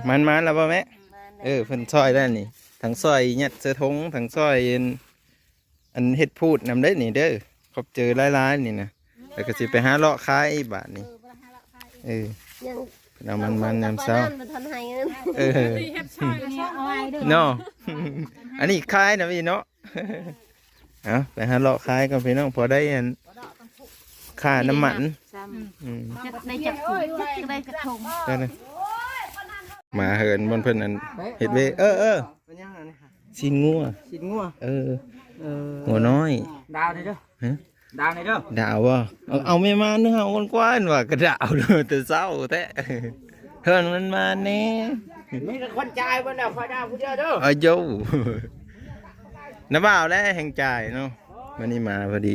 มันแล้วป่ะแม่เพิ่นซอยได้นี่ทั้งซอยยัดเสื้อทงทั้งซอยอันเฮ็ดพูดนำได้นี่เด้อพบเจอหลายๆนี่นะแล้วก็สิไปหาเลาะขายบาทนี่เอามันยามเช้าเนาะอันนี้ขายนะพี่เนาะเอาไปหาเลาะขายกันพี่น้องพอได้อันค่าน้ำมันในจับได้กระทงมาเหินบนเพิ่นอันเฮ็ดเวชิ้นงัวหัวน้อยดาวนี่เด้อดาวนี่เด้อดาวว่เอาไม่มาเนื้อเอาคนกว้านว่ากระดาวเลยแต่เศร้าแท้เฮินมันมาแน่มีคนจ่ายบ่น่ะไฟดาวผู้เดียวเด้อโย่น้าบ่าวแล้วแห่งจ่ายเนาะวันนี้มาพอดี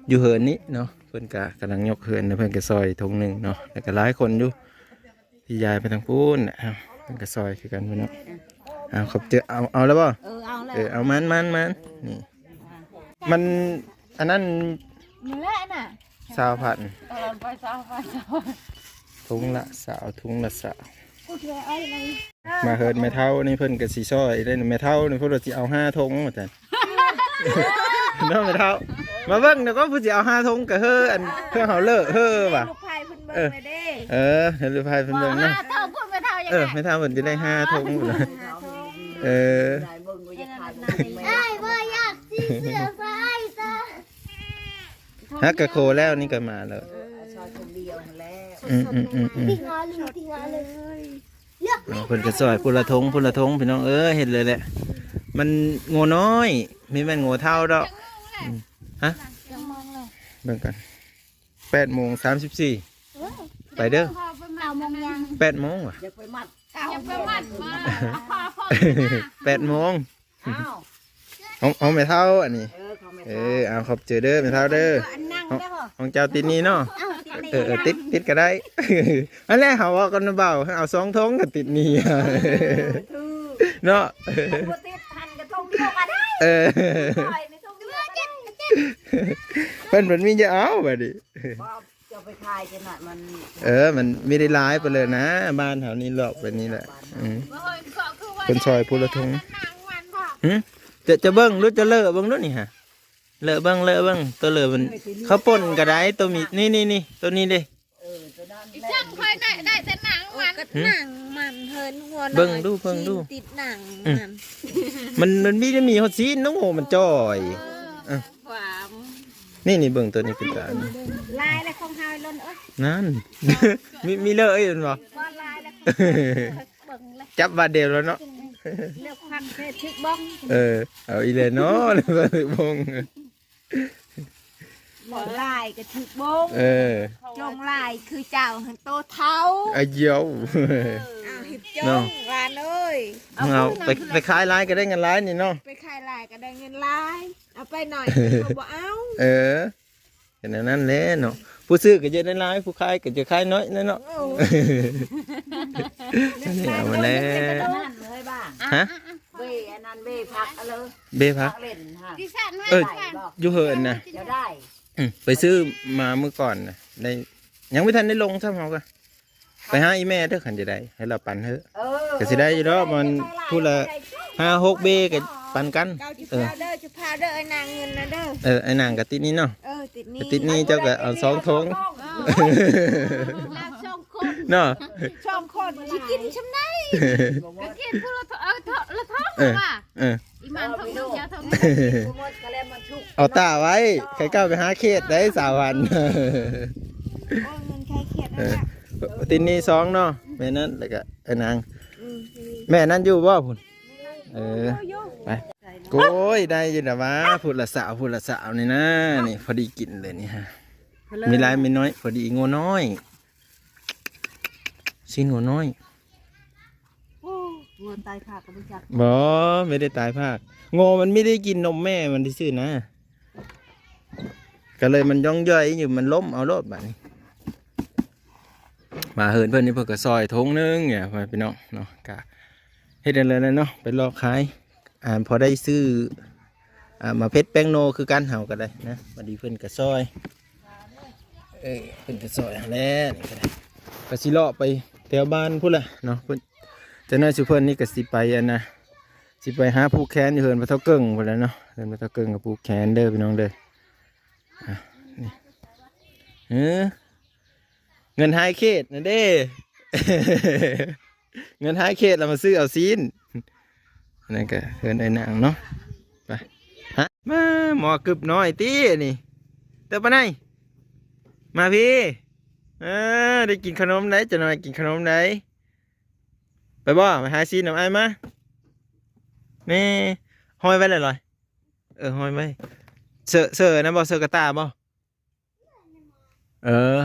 อยู่เหินนี้เนาะเพิ่นกำลังยกเหินเพิ่นก็ซอยทงนึงเนาะแล้วก็หลายคนอยู่ที่ยายไปทางพูนเพิ่นก็ซอยคือกันเนาะขอบเจอเอาแล้วป่ะเอามันนี่มันอันนั้นนี่แหละน่ะ20,000ไป20,000ทุงละมาเฮินแม่เท่านี่เพิ่นก็สิซอยได้แม่เท่านี่เพิ่นสิเอา5ธงว่าซั่นเนาะแม่เท่ามาเบิ่งเดี๋ยวก็เพิ่นสิเอา5ธงก็อันเพิ่นเฮาเลิกว่ะลูกพายเพิ่นเบิ่งไปเด้เห็นลูกพายเพิ่นเบิ่งเนาะเท่าพูดแม่เท่ายังไงแม่เท่าเพิ่นสิได้5ธงพุ่นได้บ่อยากสิเสือสายตาฮักกะโคแล้วนี่ก็มาแล้วซอยคนเดียวแล้วติงอเลยเพิ่นก็ซอยพุ่นละธงพี่น้องเห็นเลยแหละมันโง่น้อยมีแม่นโง่เท่าดอกฮะเบิ่งกัน8:34ไปเด้อ8:00นว่ะอย่าไปมัดมา8:00นเอาไม่เท่าอันนี้เอาขอบเจอเด้อไม่เท่าเด้อของเจ้าติดนี้เนาะติดก็ได้อันแรกเขาว่ากันเบาเอา2ธงก็ติดนี้เนาะติดพันกระทงเดียวก็ได้เพิ่นมีจะเอาแบบนี้จะไปขายกันหน่อยมันไม่ได้ร้ายไปเลยนะบ้านแถวนี้หลอกแบบนี้แหละคนซอยพูละทงจะเบิ้งหรือจะเลอะเบิ้งด้วยนี่ฮะเลอะเบิ้งตัวเลอะมันเขาป่นกระไดตัวมีนี่ตัวนี้ดิช่างค่อยได้แต่หนังมันเฮินหัวเบิ้งดูติดหนังมันไม่ได้มีฮอตซีนน้องโง่มันจ่อยนี่เบิ้งตัวนี้เป็นการลายและของเฮาล้นนั่นมีเลอะอีกมั้ยจับบาดเดียวแล้วเนาะเลือกพันเศษทึกบ้องเอาอีเลยเนาะเลือกทึกบ้องลายก็ทึกบ้องจงลายคือเจ้าหันโตเท้าเยี่ยวหิบจงวานเลยเอาไปขายลายก็ได้เงินลายนี่เนาะไปขายลายก็ได้เงินลายเอาไปหน่อยบ่เอาแค่นั้นแหละเนาะผู้ซื้อก็จะได้ลายผู้ขายก็จะขายน้อยเนาะนี่เอามาแล้วฮะเบอันนั้นเบพักเลยเบพักอยู่เหินนะไปซื้อมาเมื่อก่อนนะได้ยังไม่ทันได้ลงซ้ำเขาก็ไปหาอีแม่เด้อขันจะได้ให้เราปั่นเถอะก็สิได้อยู่แล้วมันพูดละ5-6 เบกับปั่นกันจะพาเด้อไอ้นางเงินนะเด้อไอ้นางกับติดนี้เนาะติดนี้เจ้าก็เอา2 ธงเนาะ2 คนสิกินชำไดก็กินพูดละท้องว่าอีมันท้องเดียวท้องเอาตาไว้ใครก้าวไปหาเขตได้3 วันเงินใครเขตติดนี้2เนาะแม่นั้นแล้วก็ไอ้นางแม่นั้นอยู่บ่พุ่นไปโอ้ยได้ยินแต่ว่าพูดละสาวนี่นะนี่พอดีกินเลยนี่ฮะมีลายมีน้อยพอดีงูน้อยชิ้นงูน้อยงูตายภาคก็ไม่จักไม่ได้ตายภาคงูมันไม่ได้กินนมแม่มันที่ซื่อนะก็เลยมันย่องย่อยอยู่มันล้มเอารถแบบนี้มาเหินเพื่อนนี่เพื่อกระซอยทงนึงเนี่ยพี่น้องเนาะกะให้เดินเลยนะเนาะไปรอขายพอได้ซื้อมาเพชรแป้งโนคือการเห่ากันเลยนะมาดีเพื่อนกระซอยเพื่อนกระซอยแล้วนี่ก็ได้กระชิเลาะไป แถวบ้านพุ่นแหละเนาะเพิ่นแต่น้อยสุเพิ่นนี่ก็สิไปอันนะสิไปหาผู้แคนอยู่เฮินพระเท่าเกิ่งพุ่นแหล้วเนาะเฮินพระเท่าเกิ่งกับผู้แคนเด้อพี่น้องเด้ออ่ะนี่เงินหายเขตนะเด้ เงินหายเขตเรามาซื้อเอาซีนนั่นก็เฮินไอ้นางเนาะไปฮะมาหมอกึบน้อยตีนี่เติบปะไหนมาพี่ได้กินขนมไหนจะหน่อยกินขนมไหนไปบ่ไปหาซีนน้ำไอ้มาแม่ห้อยไว้เลยลอยห้อยไว้เสือนะบ่เสือกระตาบ่เออ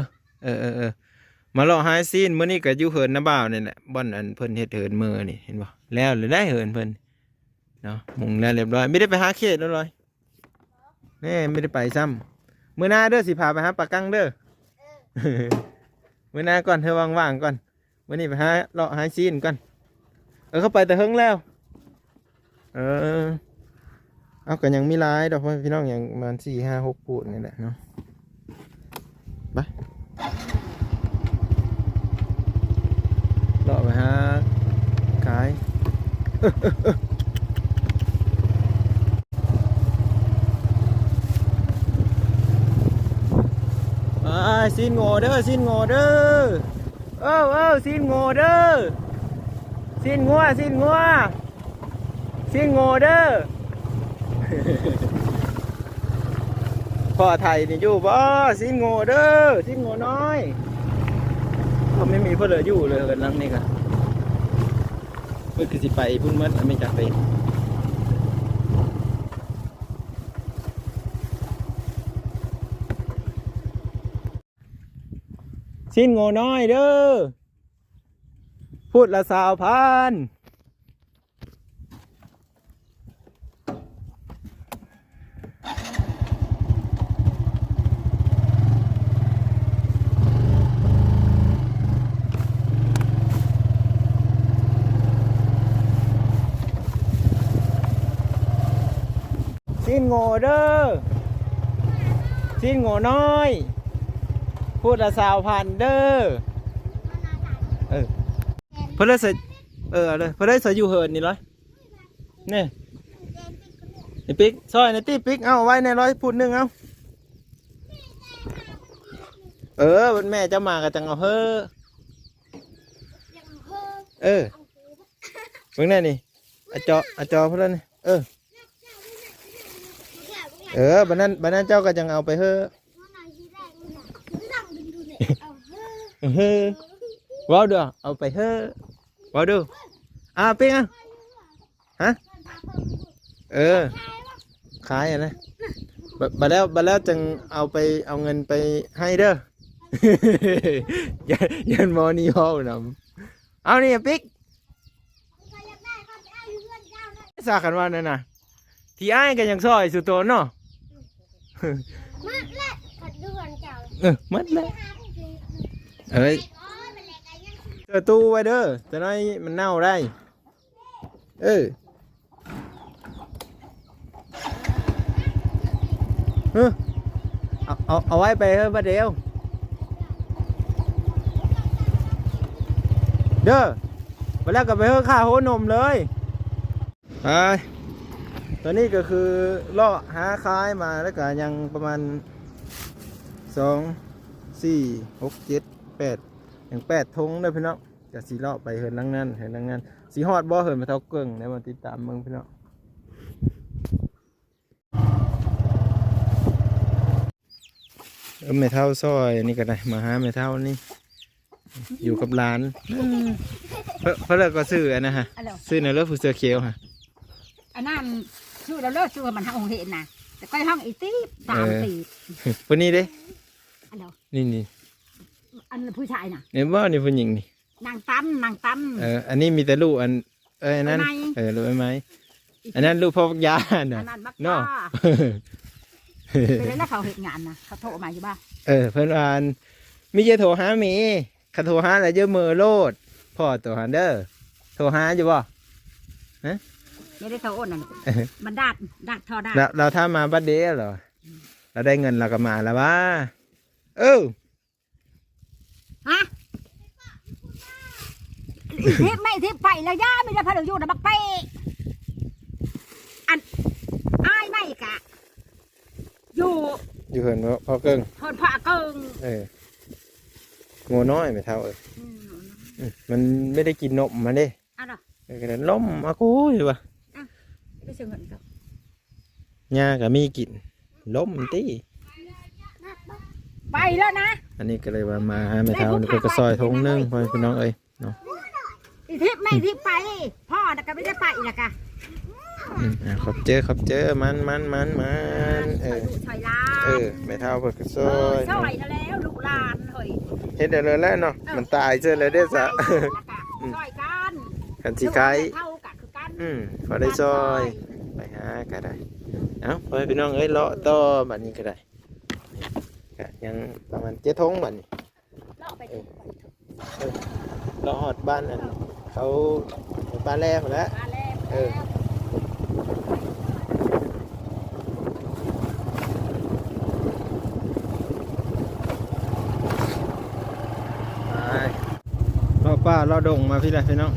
มาเลาะหาซีนมื้อนี้ก็อยู่เหินน้ำบ่าวนี่แหละบ่อนอันเพิ่นเฮ็ดเหินมือนี่เห็นบ่แล้วหรือได้เหินเพิ่นเนาะมุงแล้วเรียบร้อยไม่ได้ไปหาเขตแล้วลอยแม่ไม่ได้ไปซ้ำมื้อหน้าเด้อสิพาไปหาปลากังเด้อ มื้อหน้าก่อนเธอว่างๆก่อนวันนี้ไปหาเลาะหาซีนก่อนเข้าไปแต่เฮิงแล้วเอากันยังมีหลายดอกพี่น้องอย่างประมาณ4 5 6ปูดนี่แหละเนาะไปเลาะไปหาขายซีนโง่เด้อซีนโง่เด้อซีนโง่เด้อซีนงัวซีนโง่เด้อ พ่อไทยนี่อยู่บ่ซีนโง่เด้อซีนโง่น้อยเขาไม่มีเพื่อเหลืออยู่เลยกันนั่งนี่ค่ะเพื่อคือสิไปพุ่นมัดไม่จักไปซีนโง่น้อยเด้อพูดละ20,000ซีนโง่เด้อซีนโง่น้อยพูดละ20,000เด้อเพื่อได้ใส่เลยเพื่อได้ใส่อยู่เหินนี่ร้อยนี่นี่ปิ๊กซอยในตีปิ๊กเอาไว้ใน100พูดนึงเอาวันแม่จะมาก็จังเอาเฮ้อเบิ่งแน่นี่อาจอเพื่อนนี่บันนั้นเจ้าก็จังเอาไปเฮ้อว้าวเด้อเอาไปเฮ้อว้าวดูปิ๊กอ่ะฮะขายอ่ะนะบัดแล้วจึงเอาไปเอาเงินไปให้เด้อ ยันมอนี่ห้อนำเอานี่ปิ๊กสากันว่านั่นน่ะที่อ้ายกันยังซอยสุดโตนเนาะมัดแล้วกัดด่วนเจ้ามัดแล้วเจอตู้ไว้เด้อจะน้อยมันเน่าได้เอาไว้ไปเฮ้ยบัดเดียวเด้อไปแล้วก็ไปเฮ้ยข้าโหนมเลยตอนนี้ก็คือเลาะหาคายมาแล้วก็ยังประมาณ2 4 6 7 8อย่าง8 ทงเลยพี่น้องจะสีเลาะไปเหินลังนั้นสีฮอดบ่เหินมาเท่าเกิ่งในวันติดตามมึงพี่น้องไม่เท่าซอยนี่ก็ได้มาหาไม่เท่านี่อยู่กับร้านเพราะเราก็ซื้อนะฮะซื้อในรถผู้เสือเขียวฮะอันนั้นชื่อเราเลิกชื่อมันห้องเห็นนะแต่ก็ห้องอีตี3 ปีคนนี้เด้อันเดียวนี่อันผู้ชายน่ะเนี่ยว่านี่ผู้หญิงนี่นางตั้มอันนี้มีแต่ลูกอันนั้นลูกไม้อันนั้นลูกพ่อยาน่ะเนาะเป็นแล้วเขาเห็นงานนะเขาโทรมาอยู่บ้านเพื่อนอ่านมีจะโทรหามีเขาโทรหาอะไรเยอะมือโลดพ่อตัวฮันเดอร์โทรหาอยู่บ่ไม่ได้โทรโอนนั่นมันดัดทอได้เราถ้ามาบัดเดียวเหรอเราได้เงินเราก็มาแล้วว่าฮะ ทิพย์ไม่ทิพย์ไปแล้วย่าไม่ได้พาเราอยู่นะบักเป้อันอ้ายไม่กะอยู่ อยู่เหินพอเกิง ทนพระเกิง งูน้อยไม่เท่ามันไม่ได้กินนมมันเด้ อ่ะเนาะ ก็เลยล้มมากูอยู่ว่ะ ไม่เชื่อเงินกับ หญ้าก็มีกินล้มตี ไปแล้วนะ อันนี้ก็เลยว่ามาหาไม่เท่านี่ก็ซอยทงนึงพ่อพี่น้องเอ้ยเนาะ ทิพย์ไม่ทิพย์ไปพ่อนะก็ไม่ได้ไปนะกะ ขอบเจอมันถอยลา ไม่เท่าเพิ่นก็ซอย ซอยแล้วลูกหลานเฮ้ย เฮ็ดได้เลยแล้วเนาะมันตายเจอเลยเด้อซะ ซอยกัน กันสิไข่ เท่ากันคือกัน พอได้ซอยไปหาก็ได้เอ้าพ่อพี่น้องเอ้ยเลาะต่อบัดนี้ก็ได้ก็ยังประมาณ7ทงบัดนี้ เลาะไปดิ เลาะฮอดบ้านนั่นเขาบ้านแรกแล้ว มาแล้ว เราป้าเราดงมาพี่ละพี่น้อง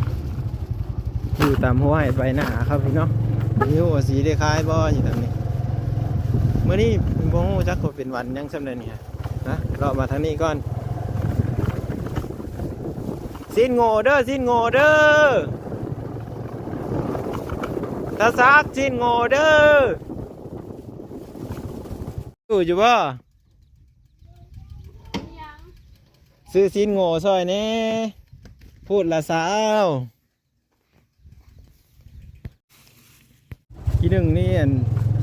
อยู่ตามห้วยไปหน้าครับพี่น้องนิ้วสีได้คล้ายบ่อยู่ตรงนี้เมื่อนี้โมโหจักก็เป็นวันยังสำเร็จนี่ฮะนะเรามาทางนี้ก่อนสิ้นโง่เด้อสิ้นโง่เด้อตาซักสิ้นโง่เด้ออยู่บ่ซื้อสิ้นโง่ซอยแน่พูดละสาวที่หนึ่งนี่อัน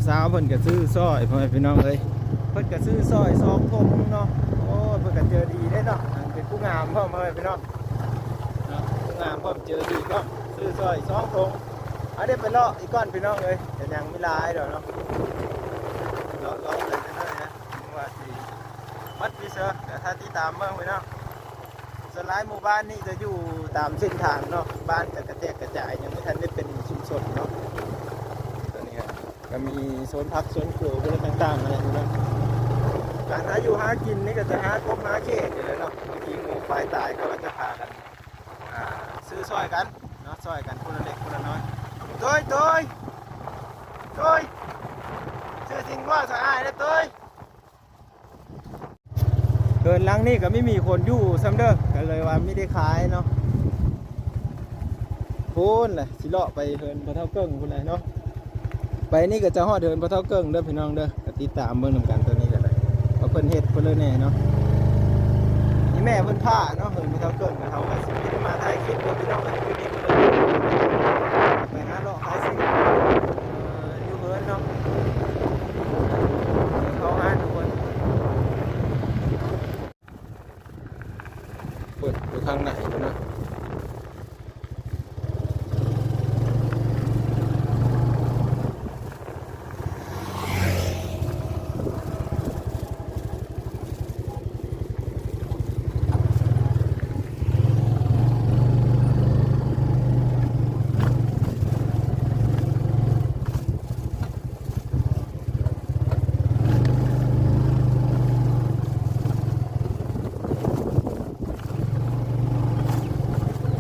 สาวเพิ่นก็ซื้อซอยพ่อแม่พี่น้องเอ้ยเพิ่นก็ซื้อซอย2 ทงเนาะโอ้เพิ่นก็เจอดีได้เนาะเป็นผู้งามพ่อแม่พี่น้องเนาะผู้งามพ่อเจอดีก็ซื้อซอย2 ทงเอาได้ไปเลาะอีกก้อนพี่น้องเอ้ยแต่ยังไม่ลายดอกเนาะเลาะเลยนะว่าสิมัดพี่เสือแต่ถ้าที่ตามเมืองพี่น้องส่วนหลายหมู่บ้านนี่จะอยู่ตามเส้นทางเนาะบ้านกระแตกกระจายยังไม่ทันได้เป็นชุมชนเนาะตัวนี้ครับก็มีโซนพักโซนครัวอะไรต่างๆอะไรเนาะการหาอยู่หากินนี่ก็จะหากบหาเขตอยู่แล้วเนาะบางทีงูควายตายเขาก็จะพากันซื้อซอยกันเนาะซอยกันคนละเล็กคนละน้อยตัวซื้อทิ้งว่าสะอาดเลยตัวเกินหลังนี่ก็ไม่มีคนอยู่ซ้ำเด้อก็เลยว่าไม่ได้ขายเนาะพูนเลยสิเลาะไปเฮินพระเท่าเกิ้งพูนเลยเนาะไปนี่ก็จะฮอดเฮินพระเท่าเกิ้งเด้อพี่น้องเด้อก็ติดตามเบิ่งนำกันตัวนี้ก็ได้เอาเพิ่นเฮ็ดเพิ่นเลยแน่เนาะนี่แม่เพิ่นผ้าเนาะเฮินพระเท่าเกิ้งก็เขาก็สิได้มาถ่ายคลิปเด้อพี่น้องเอ้ยคือนี่เพิ่นไปหาเลาะขายสิอยู่เฮินเนาะเขาหาทุกคนเปิดอยู่ข้างไหนนะ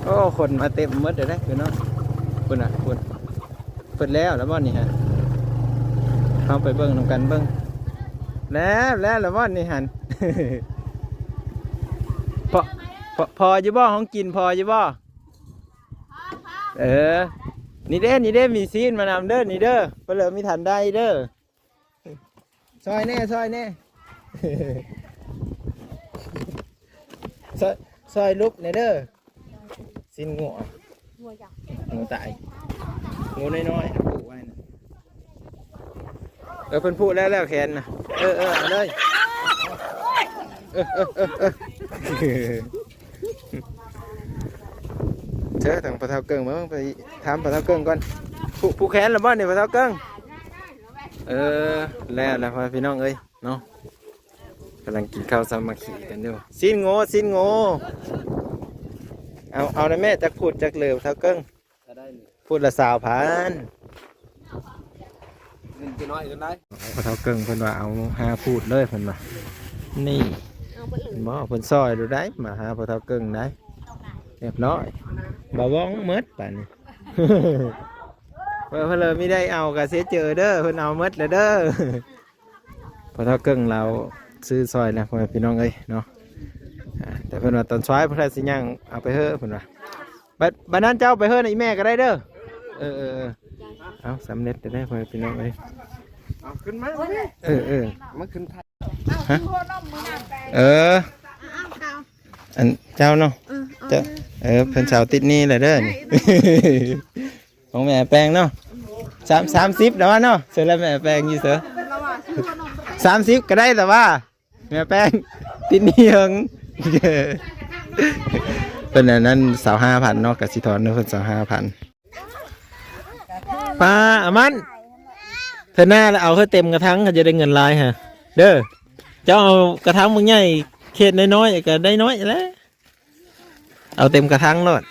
โอ้คนมาเต็มหมดเลยนะคือเนาะคุณอ่ะคุณเปิดแล้วบ่นี่ฮะเข้าไปเบิ้งนำกันเบิ้งแล้วบ่นี่หัน พออยู่บ่ของกินพออยู่บ่นี่เด้มีซีนมานำเด้อนี่เด้อเปลือมีทันได้เด้อซอยแน่ ซอยลุกในเด้อสิ้นงัวงูตายงูน้อยๆปลูกไว้นะเพิ่นพูดแล้วแขนนะเอาเลยเจอทางปะเทาเกิ้งมาไปถามปะเทาเกิ้งก่อนผู้แขนหรือบ่เนี่ยปะเทาเกิ้งแล้วพอพี่น้องเอ้ยเนาะกำลังกินข้าวสามัคคีกันอยู่สิ้นโง่เอาในแม่จักพูดจักเหลือเท่าเกิ้งพูดละ20,000เงินจะน้อยกันได้ เท่าเกิ้งเพิ่นว่าเอา5พูดเลยเพิ่นว่านี่บ่เพิ่นซอยดูได้มาหาเท่าเกิ้งได้ เรียบร้อยบ่าวองหมดป่านนี้ เพิ่นเลยไม่ได้เอาก็เสียเจอเด้อเพิ่นเอาหมดแล้วเด้อ พอเท่าเกิ้งเราซื้อซอยแล้วพ่อแม่พี่น้องเอ้ยเนาะแต่เพิ่นว่าตอนซ้ายเพิ่นได้สิย่างเอาไปเฮ้อเพิ่นว่าบัดนั้นเจ้าไปเฮ้อนะอีแม่ก็ได้เด้อเอาสำเร็จได้พ่อแม่พี่น้องเอ้ย เอาขึ้นมา มาขึ้นฮะอันเจ้าเนาะเจ้าเพิ่นสาวติดหนี่แหละเด้อนี่ ของแม่แปลงเนาะ30แล้วว่าเนาะเสร็จแล้วแม่แปลงอยู่เสือ30ก็ได้แต่ว่าแม่แป้งติดหนี้เฮง เป็นอันนั้น25,000เนาะกับสิทอนเนาะเพิ่น25,000ป้าอามันเธอหน้าแล้วเอาให้เต็มกระถางเขาจะได้เงินลายฮะเด้อเจ้าเอากระถางมึงใหญ่เขตน้อยๆก็ได้น้อยแล้วเอาเต็มกระถางเลย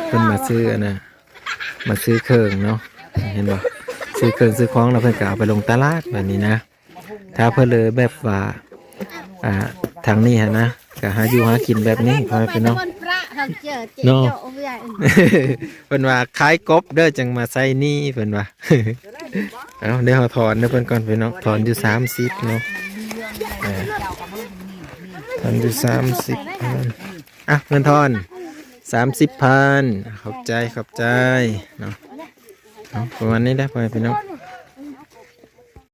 เพิ่นมาซื้อนะมาซื้อเครื่องเนาะเห็นบ่ซื้อเครื่องซื้อของแล้วเพิ่นก็เอาไปลงตลาดแบบนี้นะถ้าเพิ่นเลยแบบว่าทางนี้ฮะนะก็หาอยู่หากินแบบนี้พอเป็นเนาะเนาะเพิ่นว่าขายกบเด้อจังมาใส่นี่เพิ่นว่า เอาเดี๋ยวถอนเด้อเพิ่นก่อนเพิ่นเนาะถอนอยู่30เนาะถอนอยู่30,000เงินทอน30,000ขอบใจเนาะประมาณนี้ได้พอเป็นเนาะ